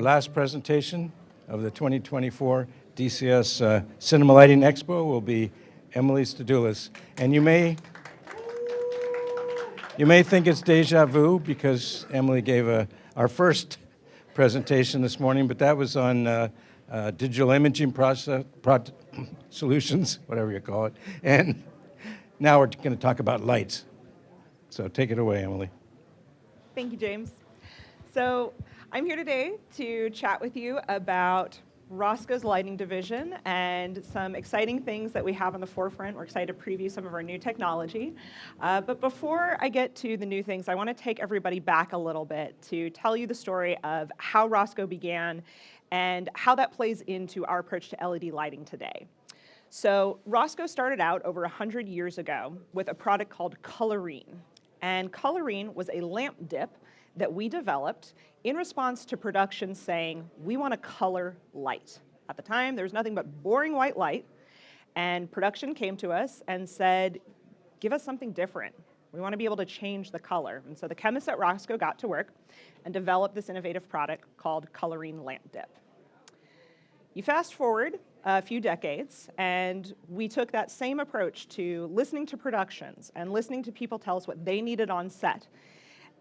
last presentation of the 2024 DCS Cinema Lighting Expo will be Emily Stadulis. And you may think it's deja vu because Emily gave our first presentation this morning, but that was on digital imaging solutions, whatever you call it. And now we're going to talk about lights. So take it away, Emily. Thank you, James. So I'm here today to chat with you about Rosco's lighting division and some exciting things that we have on the forefront. We're excited to preview some of our new technology. But before I get to the new things, I want to take everybody back a little bit to tell you the story of how Rosco began and how that plays into our approach to LED lighting today. So Rosco started out over 100 years ago with a product called colorine. And colorine was a lamp dip that we developed in response to production saying, we want to color light. At the time, there was nothing but boring white light, and production came to us and said, give us something different. We want to be able to change the color. And so the chemists at Rosco got to work and developed this innovative product called colorine lamp dip. You fast forward a few decades, and we took that same approach to listening to productions and listening to people tell us what they needed on set.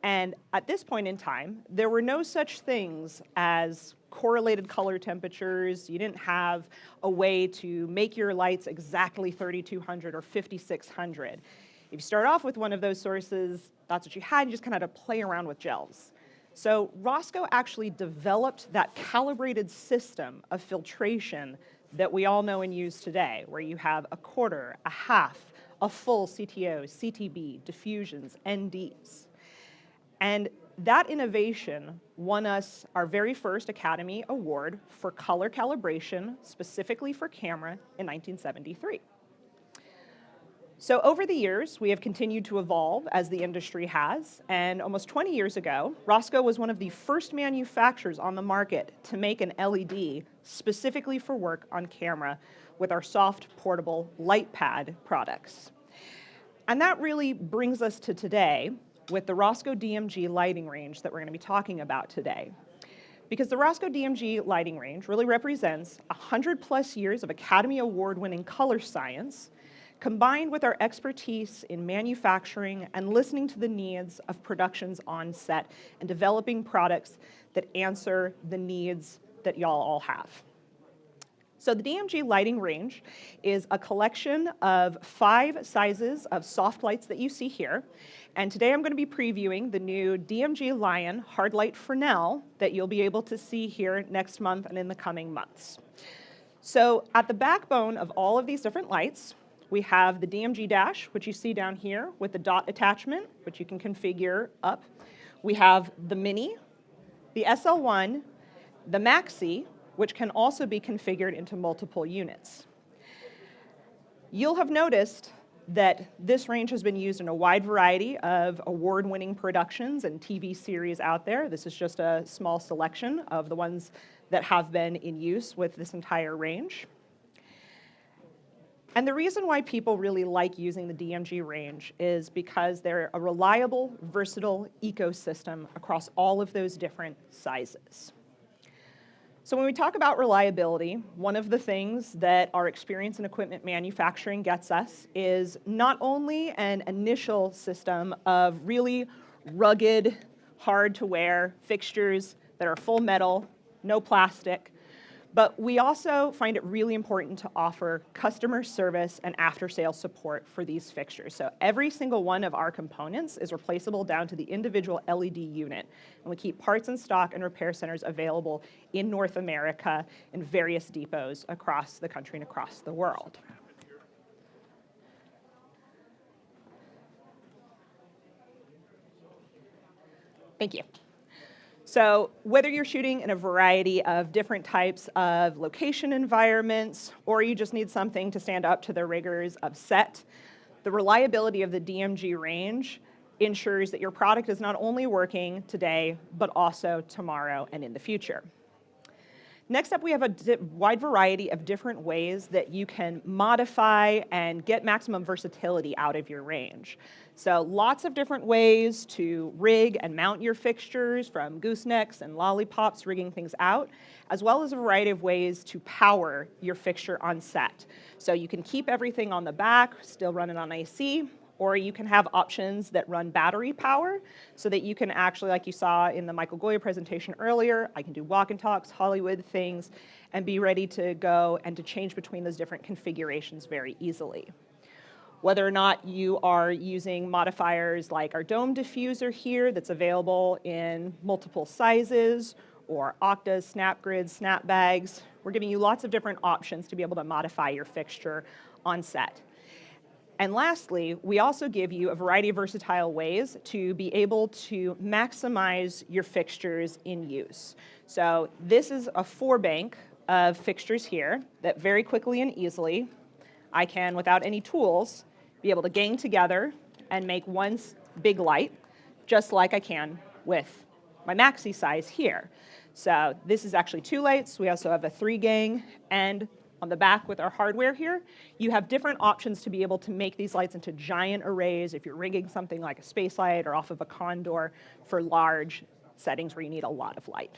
And at this point in time, there were no such things as correlated color temperatures. You didn't have a way to make your lights exactly 3200 or 5600. If you start off with one of those sources, that's what you had. You just kind of had to play around with gels. So Rosco actually developed that calibrated system of filtration that we all know and use today, where you have a quarter, a half, a full CTO, CTB, diffusions, NDs. And that innovation won us our very first Academy Award for color calibration, specifically for camera, in 1973. So over the years, we have continued to evolve as the industry has, and almost 20 years ago, Rosco was one of the first manufacturers on the market to make an LED specifically for work on camera with our soft, portable light pad products. And that really brings us to today with the Rosco DMG lighting range that we're going to be talking about today. Because the Rosco DMG lighting range really represents 100+ years of Academy Award-winning color science, combined with our expertise in manufacturing and listening to the needs of productions on set and developing products that answer the needs that y'all all have. So the DMG lighting range is a collection of 5 sizes of soft lights that you see here. And today I'm going to be previewing the new DMG Lion hard light fresnel that you'll be able to see here next month and in the coming months. So at the backbone of all of these different lights, we have the DMG dash, which you see down here with the dot attachment, which you can configure up. We have the Mini, the SL1, the Maxi, which can also be configured into multiple units. You'll have noticed that this range has been used in a wide variety of award-winning productions and TV series out there. This is just a small selection of the ones that have been in use with this entire range. And the reason why people really like using the DMG range is because they're a reliable, versatile ecosystem across all of those different sizes. So when we talk about reliability, one of the things that our experience in equipment manufacturing gets us is not only an initial system of really rugged, hard-to-wear fixtures that are full metal, no plastic, but we also find it really important to offer customer service and after-sales support for these fixtures. So every single one of our components is replaceable down to the individual LED unit. And we keep parts in stock and repair centers available in North America in various depots across the country and across the world. Thank you. So whether you're shooting in a variety of different types of location environments, or you just need something to stand up to the rigors of set, the reliability of the DMG range ensures that your product is not only working today, but also tomorrow and in the future. Next up, we have a wide variety of different ways that you can modify and get maximum versatility out of your range. So lots of different ways to rig and mount your fixtures, from goosenecks and lollipops, rigging things out, as well as a variety of ways to power your fixture on set. So you can keep everything on the back, still running on AC, or you can have options that run battery power so that you can actually, like you saw in the Michael Goya presentation earlier, I can do walk and talks, Hollywood things, and be ready to go and to change between those different configurations very easily. Whether or not you are using modifiers like our dome diffuser here that's available in multiple sizes, or octas, snap grids, snap bags, we're giving you lots of different options to be able to modify your fixture on set. And lastly, we also give you a variety of versatile ways to be able to maximize your fixtures in use. So this is a 4-bank of fixtures here that very quickly and easily I can, without any tools, be able to gang together and make one big light, just like I can with my Maxi size here. So this is actually 2 lights. We also have a 3-gang, and on the back with our hardware here, you have different options to be able to make these lights into giant arrays if you're rigging something like a space light or off of a condor for large settings where you need a lot of light.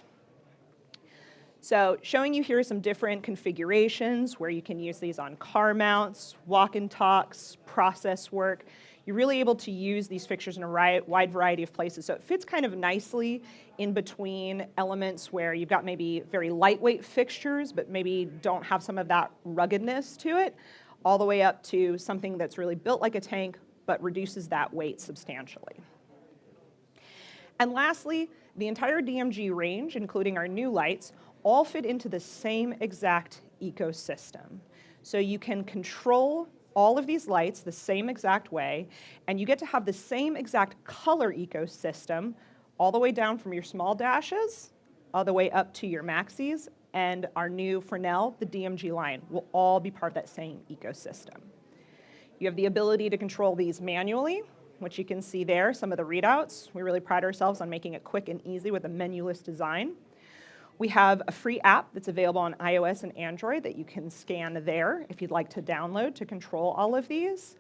So showing you here some different configurations where you can use these on car mounts, walk and talks, process work. You're really able to use these fixtures in a wide variety of places. So it fits kind of nicely in between elements where you've got maybe very lightweight fixtures, but maybe don't have some of that ruggedness to it, all the way up to something that's really built like a tank, but reduces that weight substantially. And lastly, the entire DMG range, including our new lights, all fit into the same exact ecosystem. So you can control all of these lights the same exact way, and you get to have the same exact color ecosystem all the way down from your small dashes, all the way up to your Maxis, and our new Fresnel, the DMG line, will all be part of that same ecosystem. You have the ability to control these manually, which you can see there, some of the readouts. We really pride ourselves on making it quick and easy with a menuless design. We have a free app that's available on iOS and Android that you can scan there if you'd like to download to control all of these.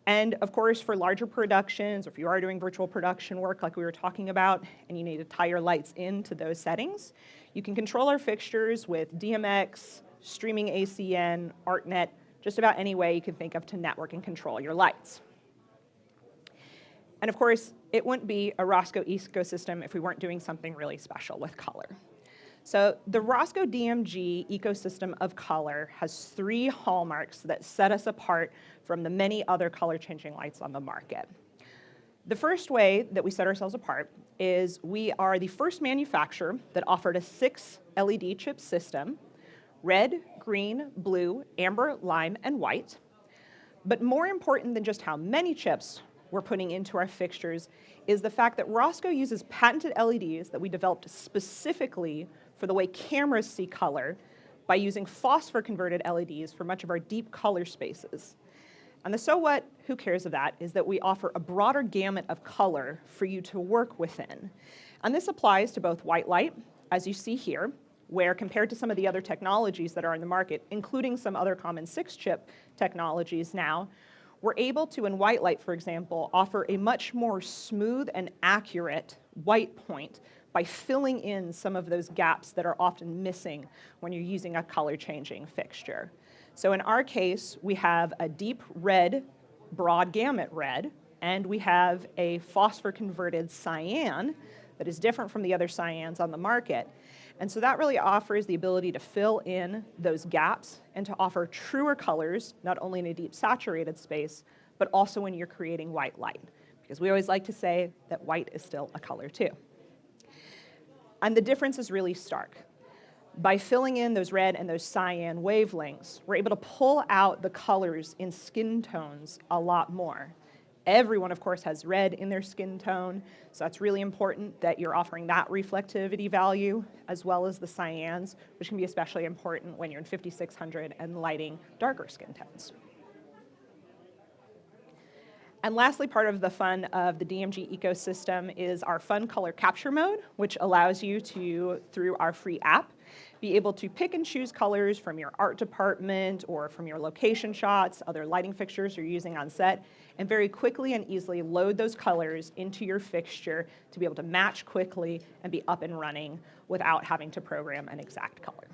And of course, for larger productions, or if you are doing virtual production work like we were talking about, and you need to tie your lights into those settings, you can control our fixtures with DMX, streaming ACN, ArtNet, just about any way you can think of to network and control your lights. And of course, it wouldn't be a Rosco ecosystem if we weren't doing something really special with color. So the Rosco DMG ecosystem of color has 3 hallmarks that set us apart from the many other color-changing lights on the market. The first way that we set ourselves apart is we are the first manufacturer that offered a 6 LED chip system: red, green, blue, amber, lime, and white. But more important than just how many chips we're putting into our fixtures is the fact that Rosco uses patented LEDs that we developed specifically for the way cameras see color by using phosphor-converted LEDs for much of our deep color spaces. And the so what, who cares of that, is that we offer a broader gamut of color for you to work within. And this applies to both white light, as you see here, where compared to some of the other technologies that are in the market, including some other common 6-chip technologies now, we're able to, in white light, for example, offer a much more smooth and accurate white point by filling in some of those gaps that are often missing when you're using a color-changing fixture. So in our case, we have a deep red, broad gamut red, and we have a phosphor-converted cyan that is different from the other cyans on the market. And so that really offers the ability to fill in those gaps and to offer truer colors, not only in a deep saturated space, but also when you're creating white light. Because we always like to say that white is still a color too. And the difference is really stark. By filling in those red and those cyan wavelengths, we're able to pull out the colors in skin tones a lot more. Everyone, of course, has red in their skin tone, so that's really important that you're offering that reflectivity value, as well as the cyans, which can be especially important when you're in 5600 and lighting darker skin tones. And lastly, part of the fun of the DMG ecosystem is our fun color capture mode, which allows you to, through our free app, be able to pick and choose colors from your art department or from your location shots, other lighting fixtures you're using on set, and very quickly and easily load those colors into your fixture to be able to match quickly and be up and running without having to program an exact color.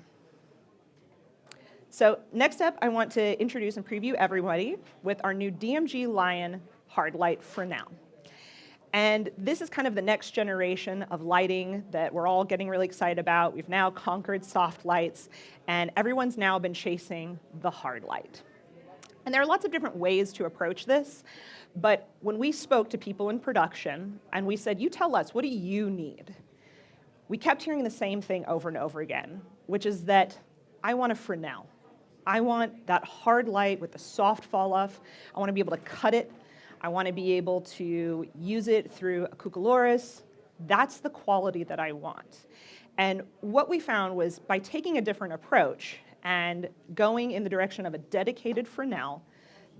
So next up, I want to introduce and preview everybody with our new DMG Lion hard light fresnel. And this is kind of the next generation of lighting that we're all getting really excited about. We've now conquered soft lights, and everyone's now been chasing the hard light. And there are lots of different ways to approach this, but when we spoke to people in production and we said, you tell us, what do you need? We kept hearing the same thing over and over again, which is that I want a fresnel. I want that hard light with the soft fall off. I want to be able to cut it. I want to be able to use it through a cucoloris. That's the quality that I want. And what we found was by taking a different approach and going in the direction of a dedicated fresnel,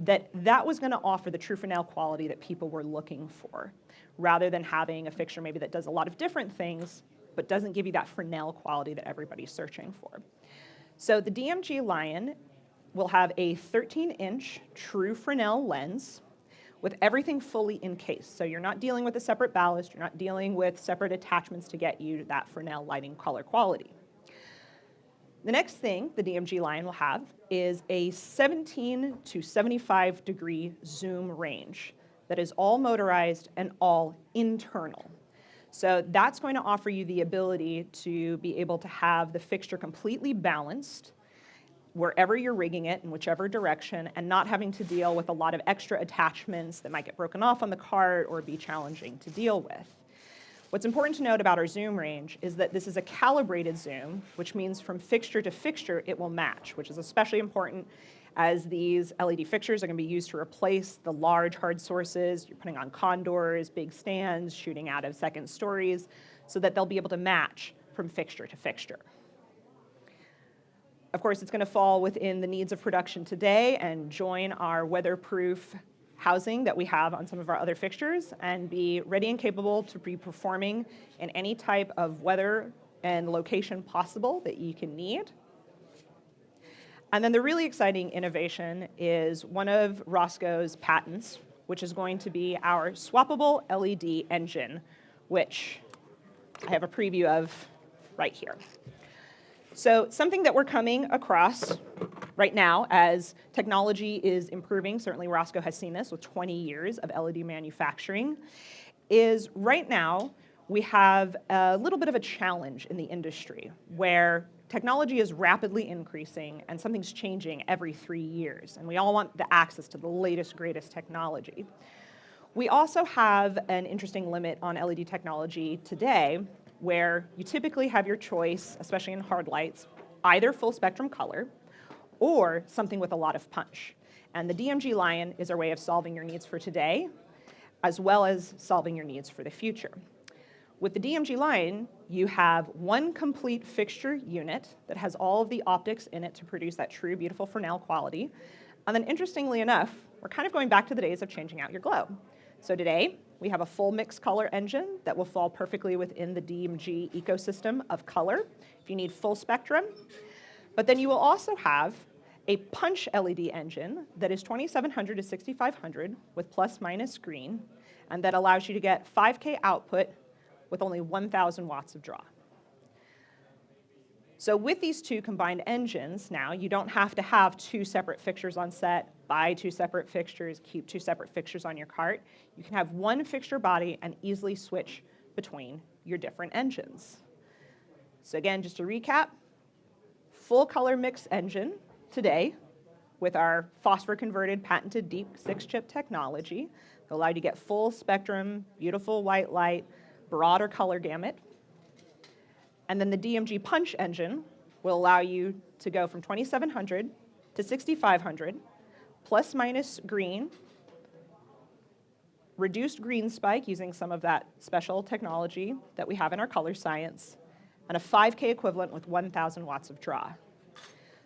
that was going to offer the true fresnel quality that people were looking for, rather than having a fixture maybe that does a lot of different things, but doesn't give you that fresnel quality that everybody's searching for. So the DMG Lion will have a 13-inch true Fresnel lens with everything fully encased. So you're not dealing with a separate ballast, you're not dealing with separate attachments to get you that Fresnel lighting color quality. The next thing the DMG Lion will have is a 17 to 75 degree zoom range that is all motorized and all internal. So that's going to offer you the ability to be able to have the fixture completely balanced wherever you're rigging it in whichever direction, and not having to deal with a lot of extra attachments that might get broken off on the cart or be challenging to deal with. What's important to note about our zoom range is that this is a calibrated zoom, which means from fixture to fixture it will match, which is especially important as these LED fixtures are going to be used to replace the large hard sources. You're putting on condors, big stands, shooting out of second stories, so that they'll be able to match from fixture to fixture. Of course, it's going to fall within the needs of production today and join our weatherproof housing that we have on some of our other fixtures and be ready and capable to be performing in any type of weather and location possible that you can need. And then the really exciting innovation is one of Rosco's patents, which is going to be our swappable LED engine, which I have a preview of right here. So something that we're coming across right now as technology is improving, certainly Rosco has seen this with 20 years of LED manufacturing, is right now we have a little bit of a challenge in the industry where technology is rapidly increasing and something's changing every 3 years, and we all want the access to the latest, greatest technology. We also have an interesting limit on LED technology today where you typically have your choice, especially in hard lights, either full spectrum color or something with a lot of punch. And the DMG Lion is our way of solving your needs for today, as well as solving your needs for the future. With the DMG Lion, you have one complete fixture unit that has all of the optics in it to produce that true, beautiful Fresnel quality. And then interestingly enough, we're kind of going back to the days of changing out your globe. So today, we have a full mixed color engine that will fall perfectly within the DMG ecosystem of color if you need full spectrum. But then you will also have a punch LED engine that is 2700 to 6500 with plus minus green, and that allows you to get 5K output with only 1000 watts of draw. So with these two combined engines now, you don't have to have two separate fixtures on set, buy two separate fixtures, keep two separate fixtures on your cart. You can have one fixture body and easily switch between your different engines. So again, just to recap, full color mix engine today with our phosphor converted patented deep 6-chip technology that allow you to get full spectrum, beautiful white light, broader color gamut. And then the DMG punch engine will allow you to go from 2700 to 6500, plus minus green, reduced green spike using some of that special technology that we have in our color science, and a 5K equivalent with 1000 watts of draw.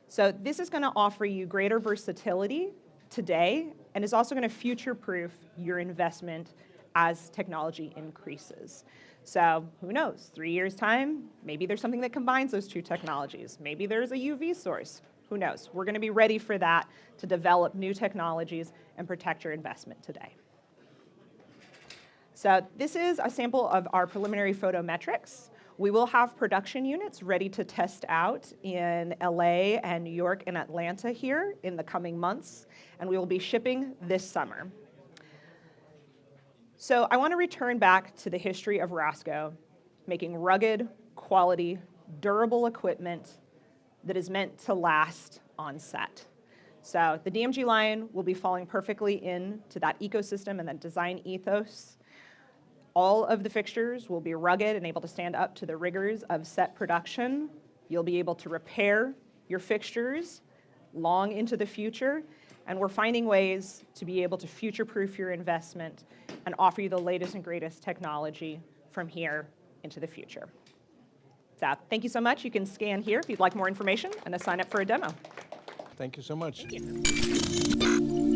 So this is going to offer you greater versatility today and is also going to future-proof your investment as technology increases. So who knows, 3 years' time, maybe there's something that combines those two technologies. Maybe there's a UV source. Who knows? We're going to be ready for that to develop new technologies and protect your investment today. So this is a sample of our preliminary photometrics. We will have production units ready to test out in LA and New York and Atlanta here in the coming months, and we will be shipping this summer. So I want to return back to the history of Rosco, making rugged, quality, durable equipment that is meant to last on set. So the DMG line will be falling perfectly into that ecosystem and that design ethos. All of the fixtures will be rugged and able to stand up to the rigors of set production. You'll be able to repair your fixtures long into the future, and we're finding ways to be able to future-proof your investment and offer you the latest and greatest technology from here into the future. So thank you so much. You can scan here if you'd like more information and to sign up for a demo. Thank you so much. Thank you.